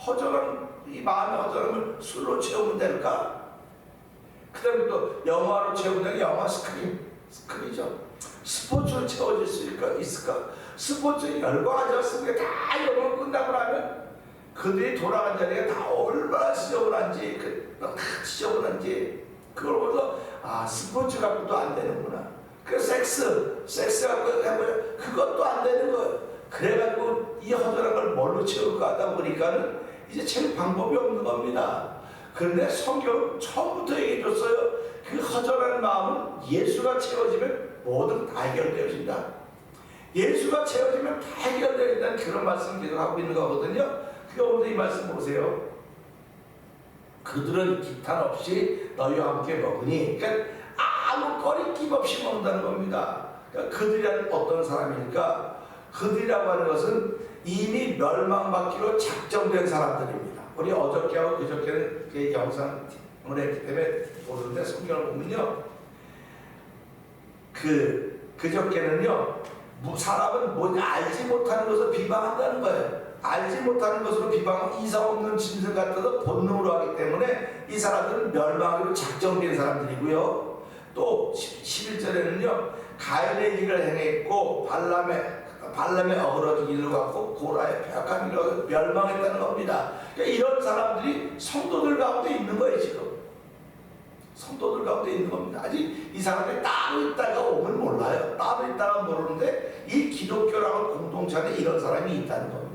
허전한 이 마음의 허전함을 술로 채우면 될까? 그 다음에 또 영화로 채우면 영화 스크린이죠. 스포츠로 채워질 수 있을까? 스포츠 열광하지 않습니까? 다 영화 끝나고 나면 그들이 돌아간 자리가 다 얼마나 지저분한지 그걸 보면서 스포츠 갖고도 안 되는구나. 그 섹스 갖고 해보자. 그것도 안 되는 거예요. 그래가지고 이 허전한 걸 뭘로 채울까 하다 보니까는 이제 채울 방법이 없는 겁니다. 그런데 성경은 처음부터 얘기해줬어요. 그 허전한 마음은 예수가 채워지면 뭐든 다 해결되어진다. 예수가 채워지면 다 해결되어진다는 그런 말씀을 계속 하고 있는 거거든요. 그러니까 오늘 이 말씀 보세요. 그들은 기탄 없이 너희와 함께 먹으니, 그러니까 아무 거리낌 없이 먹는다는 겁니다. 그러니까 그들이란 어떤 사람이니까, 그들이라고 하는 것은 이미 멸망받기로 작정된 사람들입니다. 우리 어저께하고 그저께는 그 영상을 했기 때문에 모르는데, 성경을 보면요, 그저께는요, 사람은 뭐냐 알지 못하는 것을 비방한다는 거예요. 알지 못하는 것으로 비방하고 이상 없는 짐승 같아서 본능으로 하기 때문에 이 사람들은 멸망으로 작정된 사람들이고요. 또 11절에는요, 가인의 길을 행했고 발람의 어그러진 길을 갖고 고라의 폐악한 길을 멸망했다는 겁니다. 그러니까 이런 사람들이 성도들 가운데 있는 거예요. 지금 성도들 가운데 있는 겁니다. 아직 이 사람들이 따로 있다가 오면 몰라요. 따로 있다가 모르는데 이 기독교라는 공동체 안에 이런 사람이 있다는 겁니다.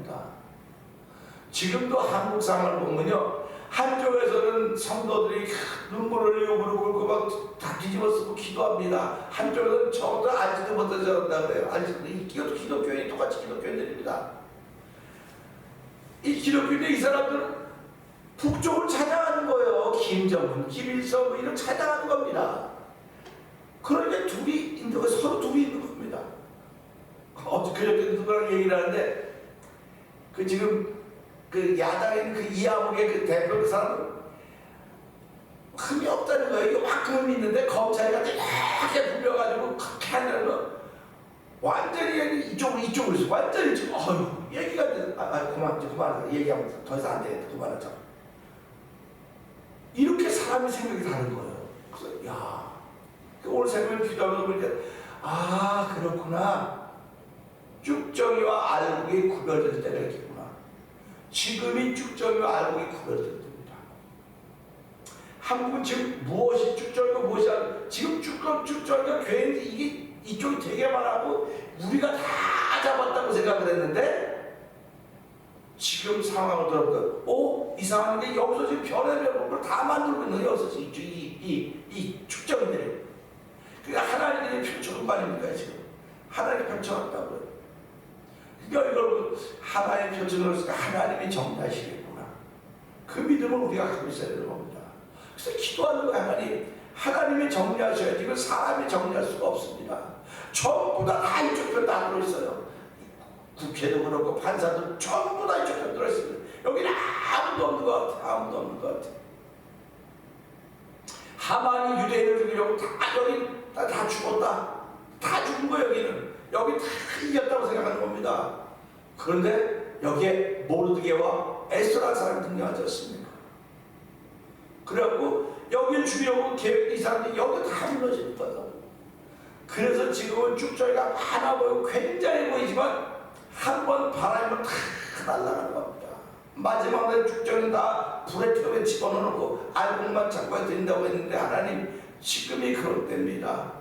지금도 한국 상황을 보면요, 한쪽에서는 성도들이 눈물을 흘리고 무릎 꿇고 막 다 뒤집어 쓰고 기도합니다. 한쪽에서는 저도 알지도 못해서 저런다 그래요. 이것도 기독교인이 똑같이 기독교인들입니다. 이 기독교인들, 이 사람들은 북쪽을 찬양하는 거예요. 김정은, 김일성 뭐 이런 찬양하는 겁니다. 그러니까 둘이 있는 거, 서로 둘이 있는 겁니다. 그저께 누구랑 얘기를 하는데, 지금 그 야당에 있는 그 이하목의 그 대표 그 사람은 흠이 없다는 거예요. 이만큼은 있는데 검찰이 갖다 이렇게 불려가지고 그렇게 하냐면 완전히 이쪽으로 있어. 완전히 지금 얘기가 그만 얘기하면 더 이상 안 되겠다. 그만하자. 이렇게 사람의 생각이 다른 거예요. 그래서 야, 오늘 새벽에 기도하면서 보니까 그렇구나. 쭉정이와 알곡이 구별될 때가 있겠구나. 지금이 쭉정이와 알곡이 구별될 때입니다. 한국은 지금 무엇이 쭉정이고 무엇이 알곡, 지금 쭉정이가 괜히 이게 이쪽이 되게 많아고 우리가 다 잡았다고 생각을 했는데, 지금 상황을 들어보니까 이상한 게 여기서 지금 별의별 걸 다 만들고 있는 거예요. 여기서 이 축적들이. 그러니까 하나님이 펼쳐놓은 거 아닙니까? 지금 하나님이 펼쳐놨다고요. 그러니까 이걸 하나님이 펼쳐놓으니까 하나님이 정리하시겠구나. 그 믿음을 우리가 갖고 있어야 되는 겁니다. 그래서 기도하는 거예요. 하나님이 정리하셔야지 이걸 사람이 정리할 수가 없습니다. 전부 다 이쪽 편 다 들어있어요. 국회도 그렇고 판사도 전부 다 이쪽 편 들어있습니다. 여기는 아무도 없는 것 같아. 아무도 없는 것 같아. 하만이 유대인을 죽이려고 여기 다 죽었다. 다 죽은 거예요. 여기 다 이겼다고 생각하는 겁니다. 그런데 여기에 모르드게와 에스더라는 사람이 등장하지 않습니까? 그래갖고 여기를 죽이려고 계획이 이 사람들이 여기 다 무너지는 거예요. 그래서 지금은 쭉저기가 많아 보이고 굉장히 보이지만 한 번 바람이면 다 날아가는 겁니다. 마지막 날 쭉저기는 다 불에 튀어에 집어넣고 알곡만 잡고 드린다고 했는데 하나님 지금이 그럴 때입니다.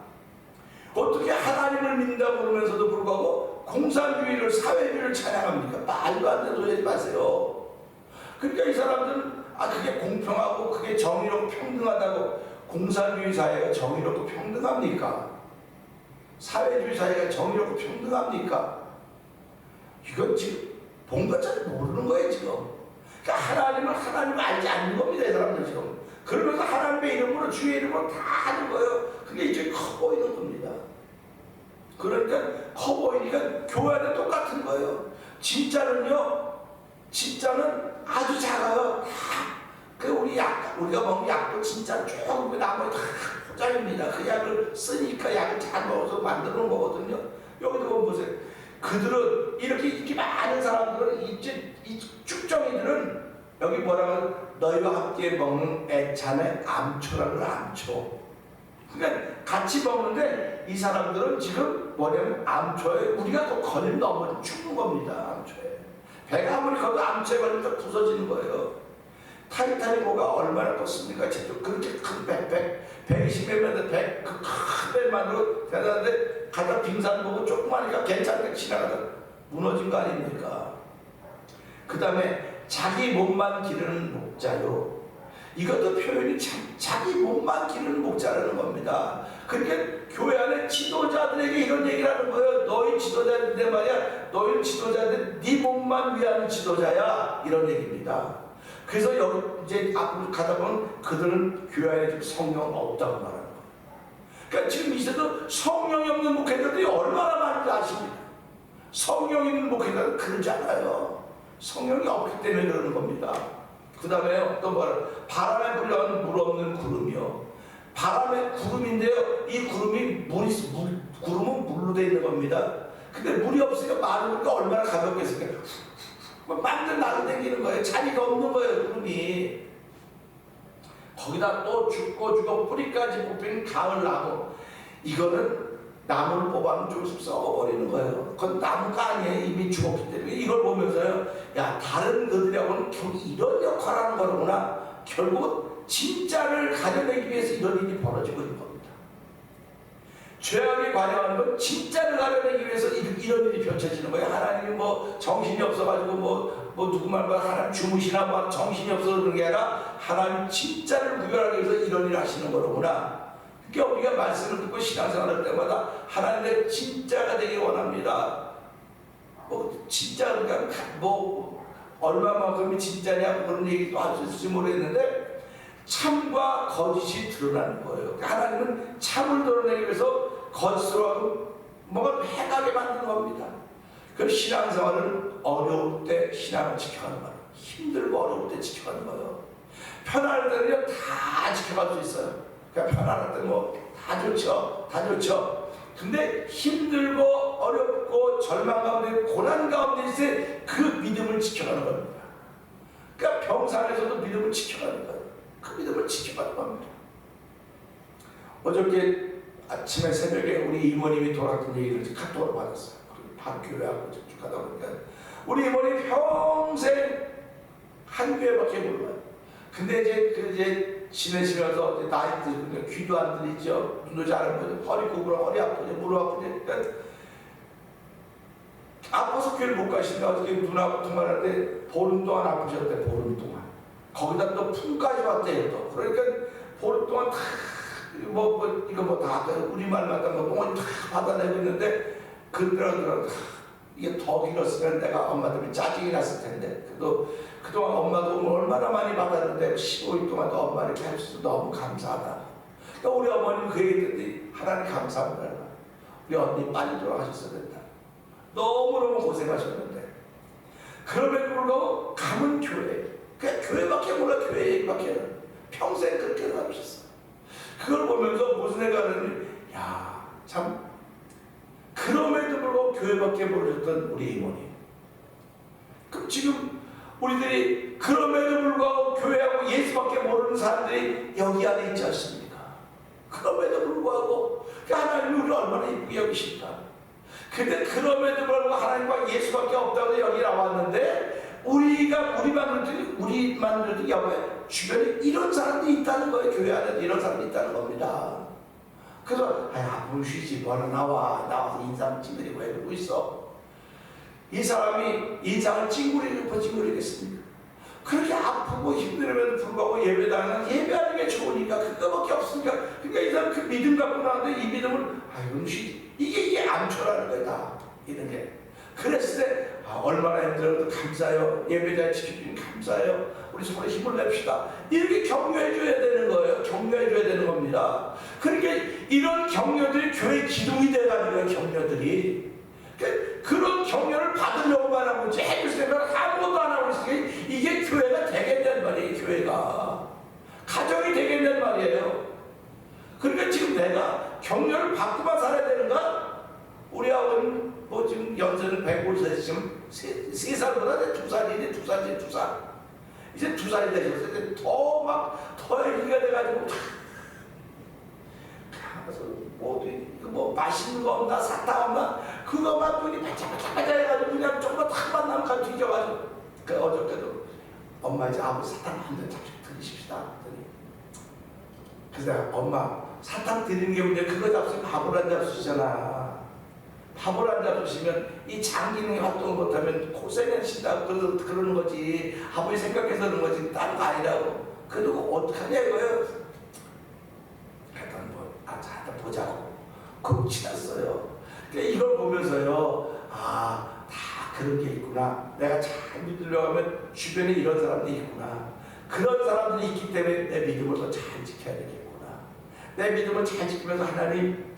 어떻게 하나님을 믿는다고 그러면서도 불구하고 공산주의를, 사회주의를 찬양합니까? 말도 안 되는 소리 하지 마세요. 그러니까 이 사람들은 그게 공평하고 그게 정의롭고 평등하다고. 공산주의 사회가 정의롭고 평등합니까? 사회주의 사회가 정의롭고 평등합니까? 이건 지금 본 것처럼 모르는 거예요. 지금 그러니까 하나님을 알지 않는 겁니다. 이 사람들 지금. 그러면서 하나님의 이름으로, 주의 이름으로 다 하는 거예요. 그게 이제 커 보이는 겁니다. 그러니까 커 보이니까 교회 안에 똑같은 거예요. 진짜는 아주 작아요. 우리가 먹는 약도 진짜 조금 나머지 다 포장입니다. 그 약을 쓰니까 약을 잘 먹어서 만들어 놓은 거거든요. 여기도 보면 보세요. 그들은 이렇게 많은 사람들은 이 쭉정이들은 여기 뭐라고 너희와 함께 먹는 애찬의 암초라는 걸, 암초. 그러니까 같이 먹는데 이 사람들은 지금 뭐냐면 암초에 우리가 또 걸리면 넘어 죽는 겁니다. 암초에. 배가 아무리 걸려도 암초에 걸리면 또 부서지는 거예요. 타이타닉 뭐가 얼마나 컸습니까? 그렇게 큰 120m 큰 배만으로 대단한데 가다 빙산 보고 조그마니까 괜찮게 지나가다 무너진 거 아닙니까? 그 다음에 자기 몸만 기르는 목자요. 이것도 표현이 자기 몸만 기르는 목자라는 겁니다. 그러니까 교회 안에 지도자들에게 이런 얘기를 하는 거예요. 너희 지도자인데 말이야, 너희 지도자인데 네 몸만 위한 지도자야, 이런 얘기입니다. 그래서 여기 이제 앞으로 가다 보면 그들은 교회 안에 성령 없다고 말하는 거예요. 그러니까 지금 이제도 성령이 없는 목회자들이 얼마나 많은지 아십니까? 성령 있는 목회자들은 그러지 않아요. 성령이 없기 때문에 그러는 겁니다. 그 다음에 어떤 말, 바람에 불려온 물 없는 구름이요. 바람의 구름인데요, 이 구름은 물로 되어 있는 겁니다. 근데 물이 없으니까 마르니까 얼마나 가볍겠습니까? 만들 날아다니는 거예요. 자리가 없는 거예요, 구름이. 거기다 또 죽고 뿌리까지 뽑히는 가을 나무. 이거는 나무를 뽑아면 좀 썩어버리는 거예요. 그건 나무가 아니에요. 이미 죽었기 때문에. 이걸 보면서요, 야, 다른 것들하고는 결국 이런 역할을 하는 거구나. 결국 진짜를 가려내기 위해서 이런 일이 벌어지고 있는 겁니다. 죄악에 관여하는 건 진짜를 가려내기 위해서 이런 일이 펼쳐지는 거예요. 하나님이 뭐 정신이 없어가지고 뭐 누구 말만 하나님 주무시나 뭐 정신이 없어서 그런 게 아니라 하나님 진짜를 구별하기 위해서 이런 일을 하시는 거로구나. 그러니까 우리가 말씀을 듣고 신앙생활 할 때마다 하나님의 진짜가 되길 원합니다. 뭐 진짜 그러니까 뭐 얼마만큼이 진짜냐 그런 얘기도 할 수 있을지 모르겠는데 참과 거짓이 드러나는 거예요. 하나님은 참을 드러내기 위해서 거짓으로 하고 뭔가 해가게 만드는 겁니다. 그 신앙생활은 어려울 때 신앙을 지켜가는 거예요. 힘들고 어려울 때 지켜가는 거예요. 편안할 때는요 다 지켜갈 수 있어요. 그러니까 편안할 때 뭐 다 좋죠. 다 좋죠. 근데 힘들고 어렵고 절망 가운데 고난 가운데 있을 그 믿음을 지켜가는 겁니다. 그러니까 병상에서도 믿음을 지켜가는 거예요. 그 믿음을 지켜가는 겁니다. 어저께 아침에 새벽에 우리 이모님이 돌아왔던 얘기를 카톡으로 받았어요. 바로 교회하고 쭉 가다 보니까 우리 이모님 평생 한 교회밖에 몰라요. 근데 이제 지내시면서 나이 들으니까 귀도 안 들리죠. 눈도 잘 안 보죠. 허리 구부러 허리 아프죠. 무릎 아프죠. 그러니까 아파서 교회를 못 가시니까 어떻게 누나하고 통화할 때 보름 동안 아프셨대. 보름 동안. 거기다 또 품까지 왔대요. 또. 그러니까 보름 동안 다 이거 뭐 다 우리말마다 뭐 똥을 다 받아내고 있는데 그러더라도 이게 더 길었으면 내가 엄마 때문에 짜증이 났을 텐데 그래도 그동안 엄마도 얼마나 많이 받았는데 15일 동안 엄마 이렇게 할 수 있어서 너무 감사하다. 그러니까 우리 어머님 그 얘기했더니 하나님 감사합니다. 우리 언니 빨리 돌아가셨어야 된다. 너무너무 고생하셨는데 그럼에도 불구하고 가문 교회 그냥 교회밖에 몰라. 교회 얘기밖에 평생 그렇게 살으셨어요. 그걸 보면서 무슨 생각을 야, 참 그럼에도 불구하고 교회밖에 모르셨던 우리 이모님. 그럼 지금 우리들이 그럼에도 불구하고 교회하고 예수밖에 모르는 사람들이 여기 안에 있지 않습니까? 그럼에도 불구하고 하나님이 우리를 얼마나 이쁘게 여기십니까? 근데 그럼에도 불구하고 하나님과 예수밖에 없다고 여기 나왔는데 우리만 그래도 옆에 주변에 이런 사람들이 있다는 거예요. 교회 안에도 이런 사람들이 있다는 겁니다. 그래서 아프면 쉬지 뭐하러 나와서 인상 찡그리고 왜 그러고 있어? 이 사람이 인상을 찡그리겠습니까? 그렇게 아프고 힘들음에도 불구하고 예배당은 예배하는 게 좋으니까 그거밖에 없으니까 그러니까 이 사람 그 믿음 갖고 나왔는데 이 믿음을 쉬지 이게 암초라는 거야 다 이런 게. 그랬을 때 얼마나 힘들어도 감사해요. 예배자에 지켜주니 감사해요. 우리 서로 힘을 냅시다. 이렇게 격려해줘야 되는 거예요. 격려해줘야 되는 겁니다. 그러니까 이런 격려들이 교회 기둥이 돼가는 거예요. 격려들이. 그런 격려를 받으려고만 하고 이제 해줄 생각을 아무것도 안 하고 있으니까 이게 교회가 되겠냔 말이에요. 교회가. 가정이 되겠냔 말이에요. 그러니까 지금 내가 격려를 받고만 살아야 되는가? 우리 아버님 뭐 지금 연세는 105세 지금 3살보다 2살이네. 2살. 이제 2살이 되셨어요. 더 얘기가 돼가지고 가서 뭐 맛있는 거 없나 사탕 없나 그거만 눈이 반짝반짝 해가지고 그냥 조금만 탁 만나면 가 뒤져가지고 그 어저께도 엄마 이제 아버지 사탕 한 잔 잡수 드리십시다. 그래서 엄마 사탕 드리는 게 문제 그거 잡수면 밥을 안 잡수시잖아. 밥을 안 잡수시면 이 장 기능이 활동을 못하면 고생하신다고 그러는 거지. 아버지 생각해서 그런 거지. 다른 거 아니라고. 그리고 어떡하냐 이거예요. 하여튼 하여튼 보자고 꼭 지났어요. 그러니까 이걸 보면서요, 아, 다 그런 게 있구나. 내가 잘 믿으려고 하면 주변에 이런 사람들이 있구나. 그런 사람들이 있기 때문에 내 믿음을 더 잘 지켜야 되겠구나. 내 믿음을 잘 지키면서 하나님,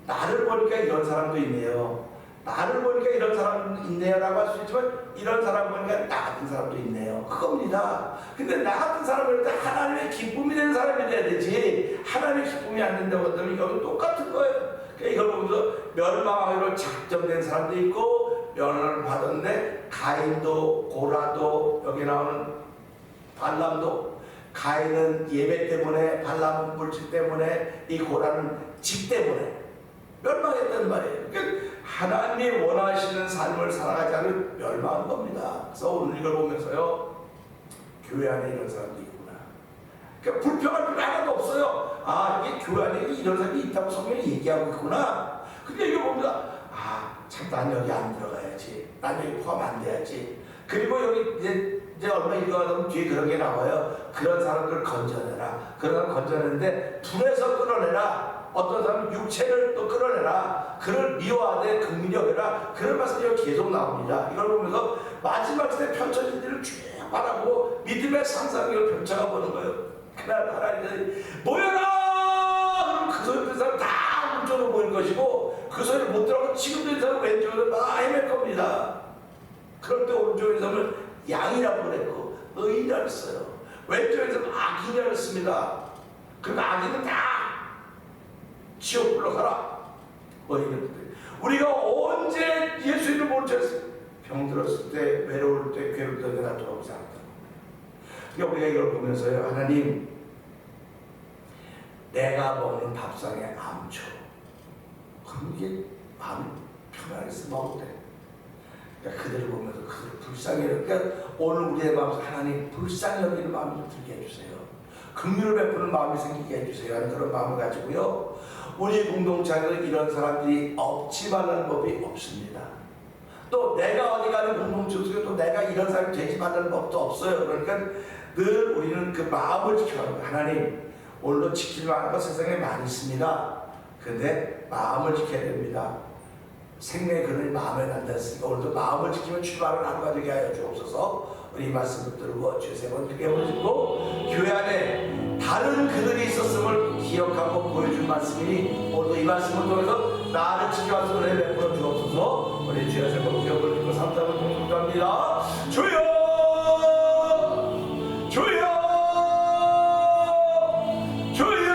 나를 보니까 이런 사람도 있네요. 나를 보니까 이런 사람도 있네요 라고 할 수 있지만, 이런 사람 보니까 나 같은 사람도 있네요. 그겁니다. 근데 나 같은 사람을 하나님의 기쁨이 되는 사람이 돼야 되지, 하나님의 기쁨이 안 된다고 한다면 이건 똑같은 거예요. 그러니까 이걸 보면서 멸망하기로 작정된 사람도 있고, 멸망을 받았는데, 가인도 고라도, 여기 나오는 발람도, 가인은 예배 때문에, 발람은 물질 때문에, 이 고라는 집 때문에 멸망했단 말이에요. 그러니까 하나님이 원하시는 삶을 살아가지 않으면 멸망한 겁니다. 그래서 오늘 이걸 보면서요, 교회 안에 이런 사람도 있구나. 그러니까 불평할 필요 하나도 없어요. 아, 이게 교회 안에 이런 사람이 있다고 성경이 얘기하고 있구나. 근데 이거 봅니다. 아, 참, 난 여기 안 들어가야지. 난 여기 포함 안 돼야지. 그리고 여기 이제 얼마 읽어가다 보면 뒤에 그런 게 나와요. 그런 사람들 건져내라. 그런 사람 건져내는데 불에서 끌어내라. 어떤 사람은 육체를 또 끌어내라. 그를 미워하되 긍휼히 여겨라. 그런 말씀이 여기 계속 나옵니다. 이걸 보면서 마지막 시대 펼쳐진 일을 쭉 바라보고 믿음의 상상력을 펼쳐가 보는 거예요. 그날 하나님이 모여라! 그럼 그 소리 듣는 사람 다 오른쪽으로 모일 것이고, 그 소리를 못 들어가고 지금 듣는 사람 왼쪽으로 막 헤맬 겁니다. 그럴 때 오른쪽에서는 양이라고 그랬고 의인이라고 했어요. 왼쪽에서는 악인이라고 했습니다. 그러니까 악인은 다 지옥 불러가라. 우리가 언제 예수 이름을 모르겠어요? 병들었을 때, 외로울 때, 괴로울 때 내가 돌아오지 않았다. 그러니까 우리가 이걸 보면서요, 하나님, 내가 먹는 밥상에 암초, 그럼 이게 마음이 편안해서 먹을 때, 그러니까 그들을 보면서 그들을 불쌍히 여기는, 그러니까 오늘 우리의 마음에서 하나님 불쌍히 여기는 마음을 좀 들게 해주세요. 긍휼을 베푸는 마음이 생기게 해주세요 하는 그런 마음을 가지고요, 우리 공동체에는 이런 사람들이 없지 말라는 법이 없습니다. 또 내가 어디 가는 공동체 속에 또 내가 이런 사람이 되지 말라는 법도 없어요. 그러니까 늘 우리는 그 마음을 지켜야 합니다. 하나님, 오늘도 지킬 만한 것 세상에 많이 있습니다. 근데 마음을 지켜야 됩니다. 생명의 근원이 마음에 난다 했으니까 오늘도 마음을 지키면 출발을 하루가 되게 하여 주옵소서. 우리 이 말씀을 들고 주의 세 번 크게 보시고, 교회 안에 다른 그들이 있었음을 기억하고 보여준 말씀이니 오늘도 이 말씀을 통해서 나를 지켜와서 은혜 베풀어 주옵소서. 우리 주의 세 번 크게 보시고 3장을 통독합니다. 주여, 주여, 주여.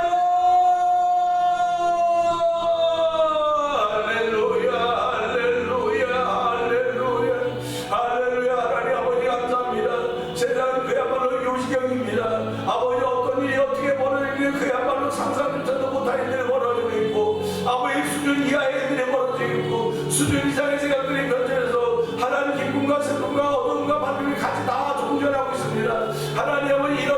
아버지, 어떤 일이 어떻게 벌어지는지 그야말로 상상조차도 못할 일들이 벌어지고 있고, 아버지 수준 이하의 일들이 벌어지고 있고, 수준 이상의 생각들이 변천해서 하나님 기쁨과 슬픔과 어둠과 밝음이 같이 다 존재하고 있습니다. 하나님, 아버지, 이런